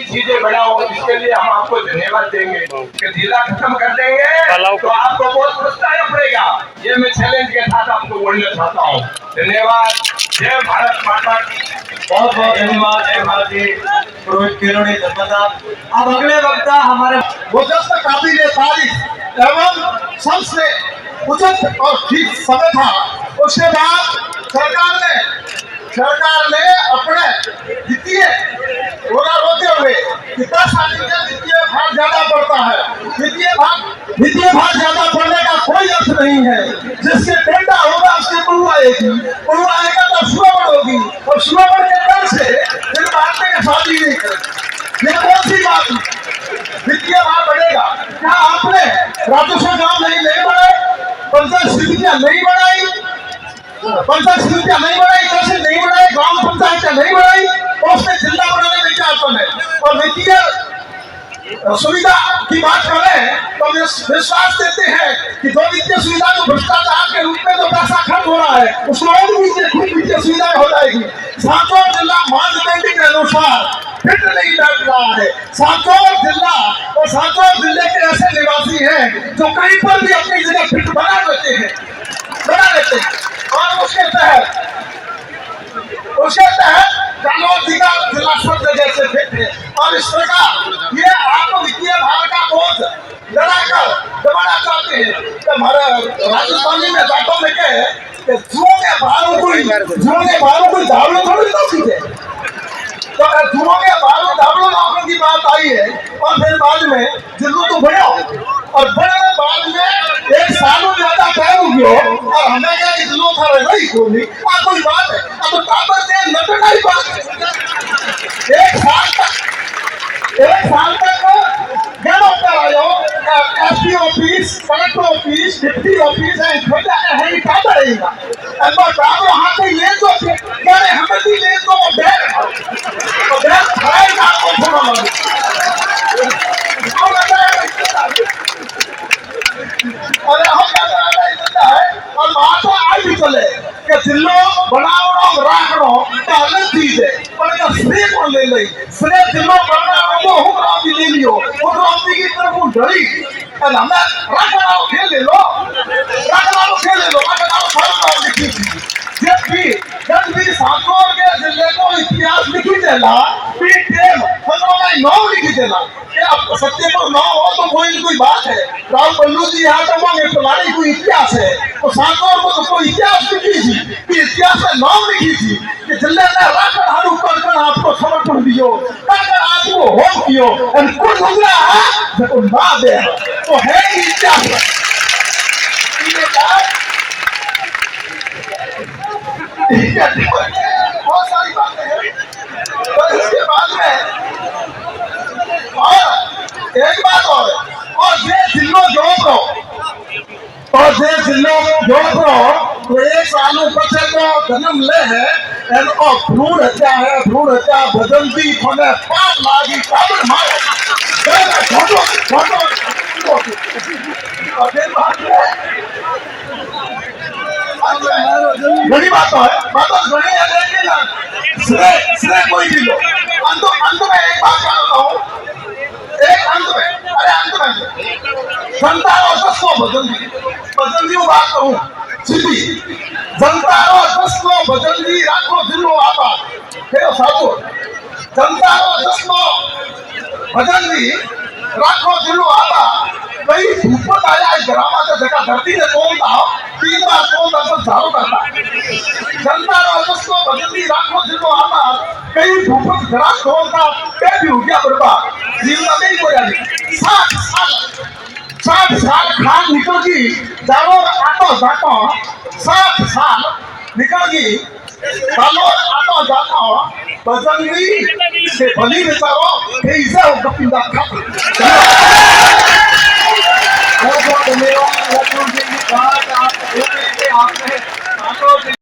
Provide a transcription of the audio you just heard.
चीजें बनाओ, इसके लिए हम आपको धन्यवाद देंगे कि जिला खत्म कर देंगे तो आपको बहुत पछताना पड़ेगा। ये मैं चैलेंज के साथ आपको बोलना चाहता हूँ। धन्यवाद। जय भारत माता की। बहुत बहुत धन्यवाद। जय भारत जी, पुरोहित किरोड़ी धन्यवाद। अब अगले वक्ता हमारे मुजफ्फर काबिल तारीफ एवं सबसे उचित और ठीक समय था। उसके बाद सरकार ने अपने वित्तीय रोना रोते हुए कि 10 आदमी का वित्तीय भार ज्यादा पड़ता है। वित्तीय भार ज्यादा पड़ने का कोई अर्थ नहीं है। जिसके बेटा होगा उसके बहू आएगी, बहू आएगा तो सुरवण होगी, और सुरवण के डर से फिर बाद में शादी नहीं करेगी। यह कौन सी बात? वित्तीय भार बढ़ेगा। क्या आपने राजस्व ग्राम नहीं बढ़ाए? पंचायत समितियां नहीं बढ़ाई? कैसे नहीं बढ़ाई? ग्राम पंचायत नहीं बढ़ाई? और उसने जिला बनाने में क्या अर्थ है? और वित्तीय सुविधा की बात करें तो विश्वास देते हैं कि जो वित्तीय सुविधा जो भ्रष्टाचार के रूप में जो पैसा खर्च हो रहा है उसमें और भी वित्तीय सुविधाएं हो जाएगी। सांसौर जिला मानदंड के अनुसार फिट नहीं बैठ रहा है। सांसौर जिला और सांसौर जिले के ऐसे निवासी हैं जो कहीं पर भी अपनी जगह फिट बना लेते हैं और उसके तहत जालौर जिला सब जगह से फिट है। और इस प्रकार ये आप वित्तीय भार का बोझ दबाना चाहते हैं। तो हमारे राजस्थानी में बातों में कहे कि जुओं के बारों को दावड़ों थोड़ी ना सीखे। तो जुओं के बारों दावड़ों नौकरों की बात आई है। और फिर बाद में जिल्लू तो बढ़ो और बढ़ने बाद में एक सालों ज्यादा तय हो गया और हमें क्या कि जिलों था रही कोई कोई बात है। अब तो काबर ने नटना ही बात है। एक साल तक गैर SP office, collector office, deputy office है काबर रहेगा। काबर हाँ कोई ले दो क्या हमें भी ले दो और वहां तो आज भी चले कि जिलो बनावड़ो राखड़ो तो अलग चीज है। पर इसका श्रेय कौन ले ले? श्रेय जिलो बनावड़ो तो हुक्राम भी ले लियो, हुक्राम की तरफ डरी और हमें राखड़ो खेल ले लो, राखड़ो लिखी थी। जब भी सांसौर के जिले को इतिहास लिखी देला टेम 15 लिखी देला। अब सत्य पर 9 हो तो कोई बात है। राम बल्लू जी यहाँ तो मांगे फलानी कोई इतिहास है। तो सांसौर को तो कोई इतिहास लिखी थी कि इतिहास में 9 लिखी थी कि जिले में राखड़ हारू कर आपको समर्पण दियो, कर आपको होम कियो और कुछ गुजरा है तो ना दे तो है इतिहास। बहुत सारी बातें हैं। तो इसके बाद में और एक बात और जे जिलो जोड़ो तो एक सालों पछे तो जन्म ले है और भ्रूण हत्या बदलती थोड़े 5 लागी काबर मारो बड़ी बात है। बड़ी है लेकिन श्रेय कोई भी लो। अंत में एक बात कहता हूँ। अंत में जनता और दस को बदल दी बात कहूँ सीधी। जनता और 10 को बदल दी राखो जिलो आपा फिर साधु। जनता और 10 को बदल दी राखो जिलो आपा कई भूपत आया ग्रामा से जगह धरती ने कौन था 3 बार कौन था सब झाड़ू करता। जनता और 10 को बदल दी राखो जिलो आपा कई भूपत घरा कौन था पे भी हो गया बर्बाद। जीवन में ही हो जाती 60 साल खान निकल गई जालोर आतो जातो 60 साल निकल गई जालोर आतो जातो बजंगी से भली बेचारो कैसे हो कपिंदा खा। बहुत धन्यवाद। आपने